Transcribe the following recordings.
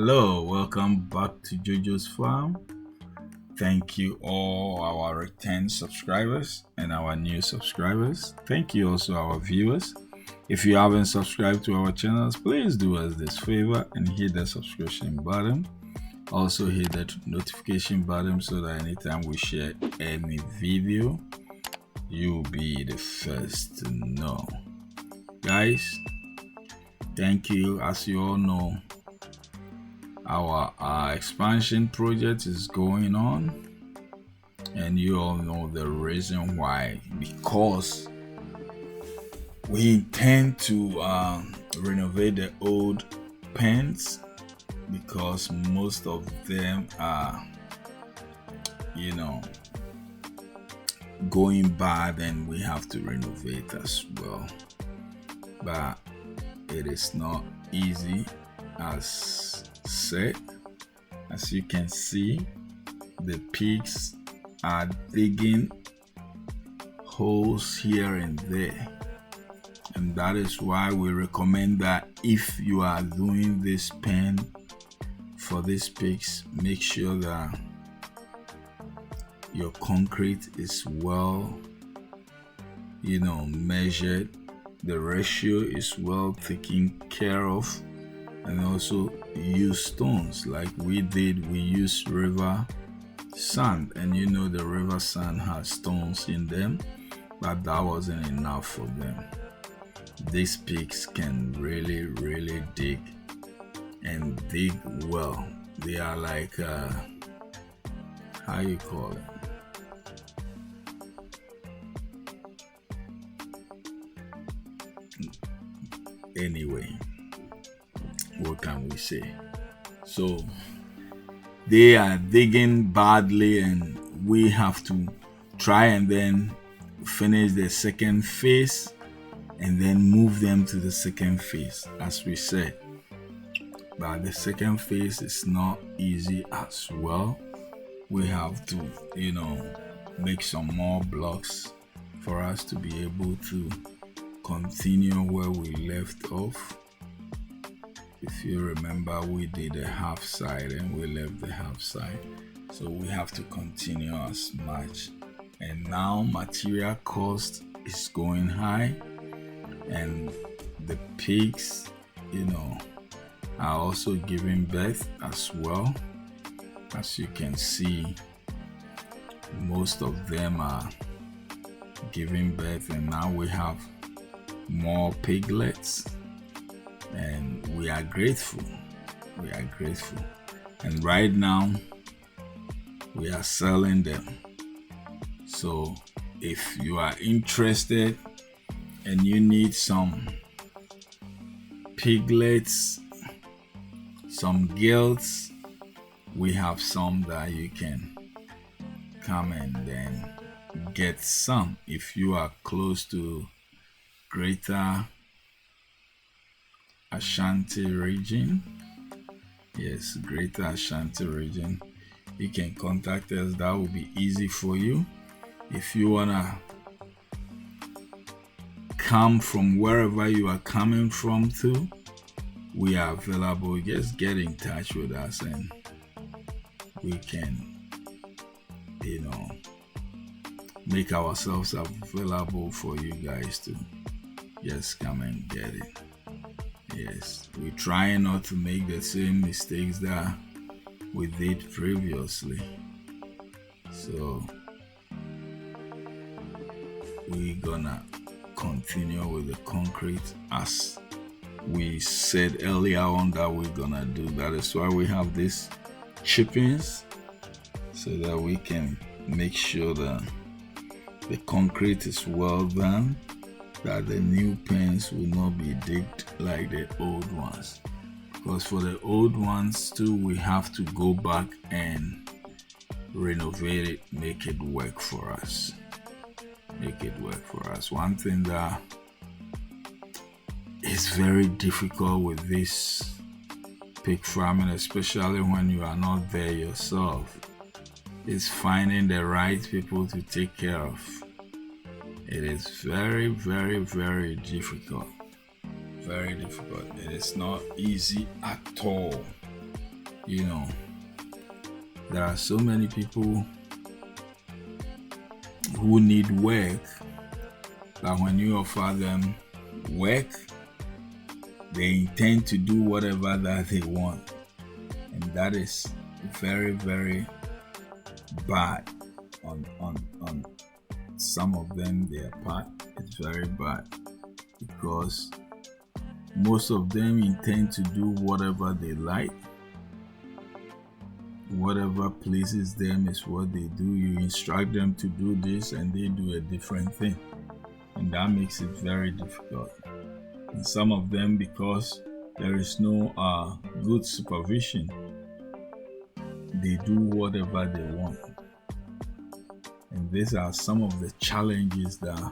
Hello, welcome back to JoJo's farm. Thank you all our return subscribers and our new subscribers. Thank you also our viewers. If you haven't subscribed to our channels, please do us this favor and hit the subscription button. Also hit the notification button so that anytime we share any video, you'll be the first to know. Guys, thank you. As you all know, our expansion project is going on, and you all know the reason why. Because we intend to renovate the old pens, because most of them are going bad, and we have to renovate as well. But it is not easy as said. As you can see, the pigs are digging holes here and there, and that is why we recommend that if you are doing this pen for these pigs, make sure that your concrete is well measured, the ratio is well taken care of, and also use stones like we did. We used river sand, and the river sand has stones in them, but that wasn't enough for them. These pigs can really dig, and dig well. They are like how you call it, anyway, what can we say? So they are digging badly, and we have to try and then finish the second phase and then move them to the second phase, as we said. But the second phase is not easy as well. We have to make some more blocks for us to be able to continue where we left off. If you remember, we did a half side and we left the half side, so we have to continue as much. And now material cost is going high, and the pigs are also giving birth as well. As you can see, most of them are giving birth, and now we have more piglets, and we are grateful. And right now we are selling them. So if you are interested and you need some piglets, some gilts, we have some that you can come and then get some. If you are close to Greater Ashanti region, yes, Greater Ashanti region, you can contact us. That will be easy for you. If you wanna come from wherever you are coming from to, we are available. Just get in touch with us, and we can make ourselves available for you guys to just come and get it. Yes, we're trying not to make the same mistakes that we did previously. So we're gonna continue with the concrete as we said earlier on that we're gonna do. That is why we have these chippings, so that we can make sure that the concrete is well done, that the new pens will not be digged like the old ones. Because for the old ones too, we have to go back and renovate it, make it work for us. One thing that is very difficult with this pig farming, especially when you are not there yourself, is finding the right people to take care of. It is very difficult. It is not easy at all. You know, there are so many people who need work, but when you offer them work, they intend to do whatever that they want. And that is very, very bad on some of them, their part. It's very bad because most of them intend to do whatever they like. Whatever pleases them is what they do. You instruct them to do this and they do a different thing. And that makes it very difficult. And some of them, because there is no good supervision, they do whatever they want. And these are some of the challenges that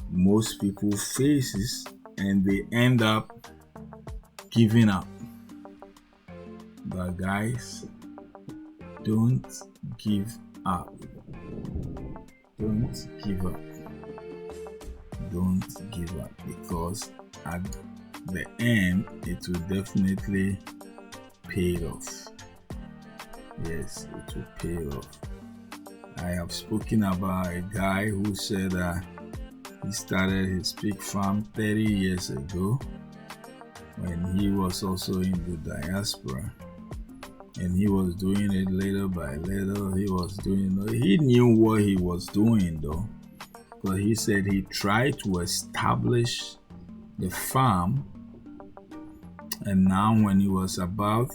most people faces, and they end up giving up. But guys, don't give up. Don't give up. Don't give up, because at the end it will definitely pay off. Yes, it will pay off. I have spoken about a guy who said that he started his pig farm 30 years ago when he was also in the diaspora, and he was doing it little by little. He knew what he was doing though, because he said he tried to establish the farm, and now when he was about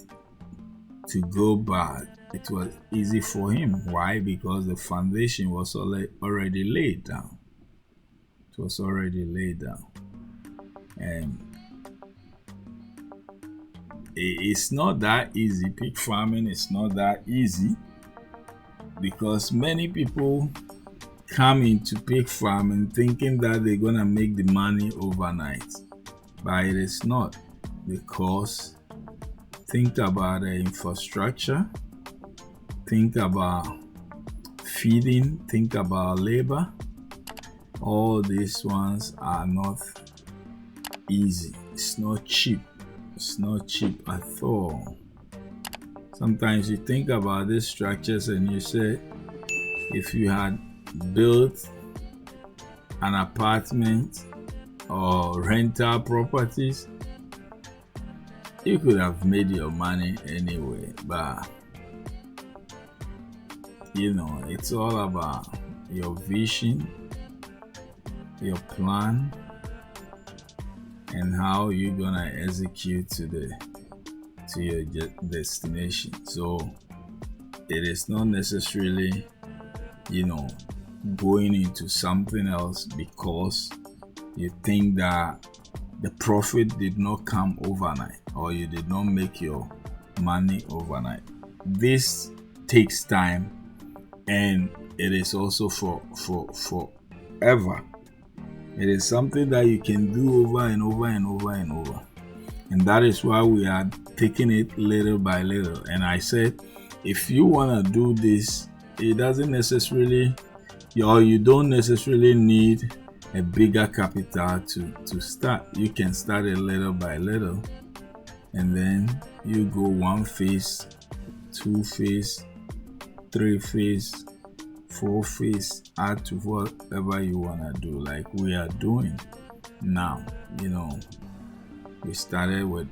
to go back, it was easy for him. Why? Because the foundation was already laid down. It was already laid down. And it's not that easy. Pig farming is not that easy, because many people come into pig farming thinking that they're gonna make the money overnight, but it is not. Because think about the infrastructure, think about feeding, think about labor. All these ones are not easy. It's not cheap. It's not cheap at all. Sometimes you think about these structures and you say, if you had built an apartment or rental properties, you could have made your money anyway. But you know, it's all about your vision, your plan, and how you're gonna execute to your destination. So it is not necessarily, going into something else because you think that the profit did not come overnight, or you did not make your money overnight. This takes time, and it is also for forever. It is something that you can do over and over and over and over. And that is why we are taking it little by little. And I said, if you want to do this, it doesn't necessarily, or you don't necessarily need a bigger capital to start. You can start it little by little, and then you go 1 phase, 2 phase, 3 phase, 4 phase, add to whatever you want to do, like we are doing now. We started with,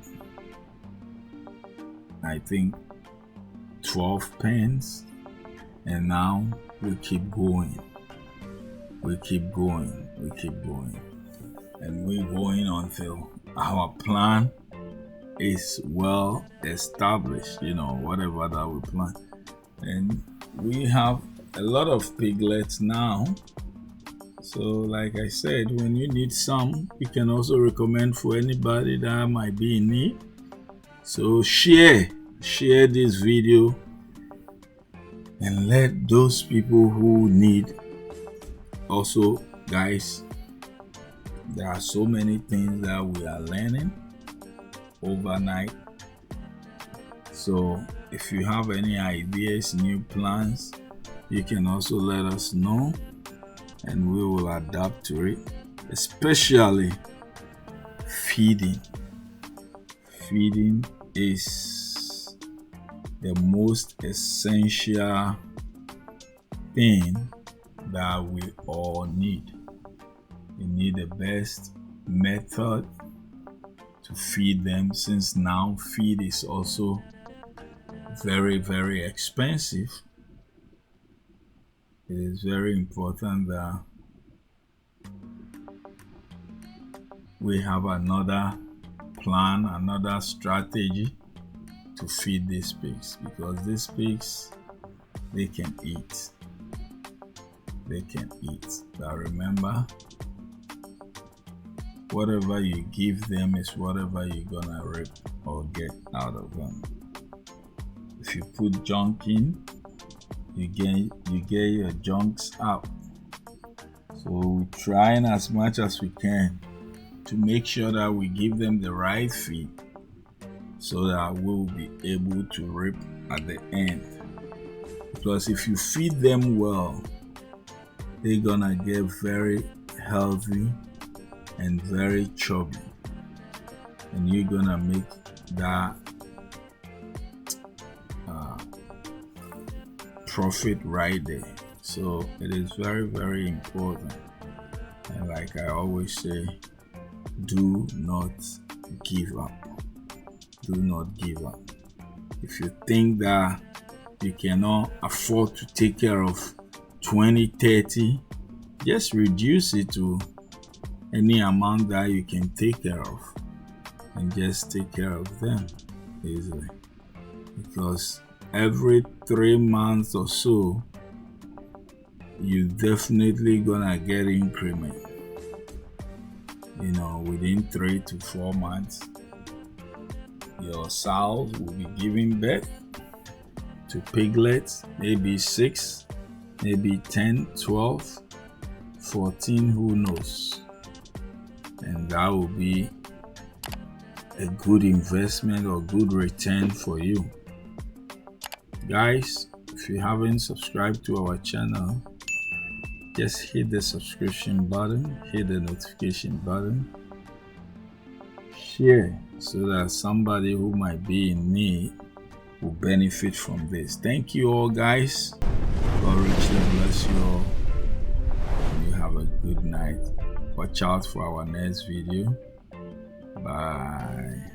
I think, 12 pens, and now we keep going. We keep going. And we're going until our plan is well established, whatever that we plan. And we have a lot of piglets now. So like I said, when you need some, you can also recommend for anybody that might be in need. So share this video and let those people who need. Also, guys, there are so many things that we are learning overnight. So if you have any ideas, new plans, you can also let us know, and we will adapt to it. Especially feeding. Feeding is the most essential thing that we all need. We need the best method to feed them, since now feed is also very, very expensive. It is very important that we have another plan, another strategy to feed these pigs, because these pigs, they can eat. They can eat. But remember, whatever you give them is whatever you're gonna reap or get out of them. If you put junk in, you get your junks out. So we're trying as much as we can to make sure that we give them the right feed, so that we'll be able to reap at the end. Because if you feed them well, they're gonna get very healthy and very chubby, and you're gonna make that profit right there. So it is very, very important. And like I always say, do not give up. Do not give up. If you think that you cannot afford to take care of 20, 30, just reduce it to any amount that you can take care of, and just take care of them easily. Because every 3 months or so, you definitely gonna get increment. Within 3 to 4 months, your sows will be giving birth to piglets, maybe 6, maybe 10, 12, 14, who knows. And that will be a good investment or good return for you. Guys, if you haven't subscribed to our channel, just hit the subscription button, hit the notification button, share so that somebody who might be in need will benefit from this. Thank you all, guys. God richly bless you all. You have a good night. Watch out for our next video. Bye.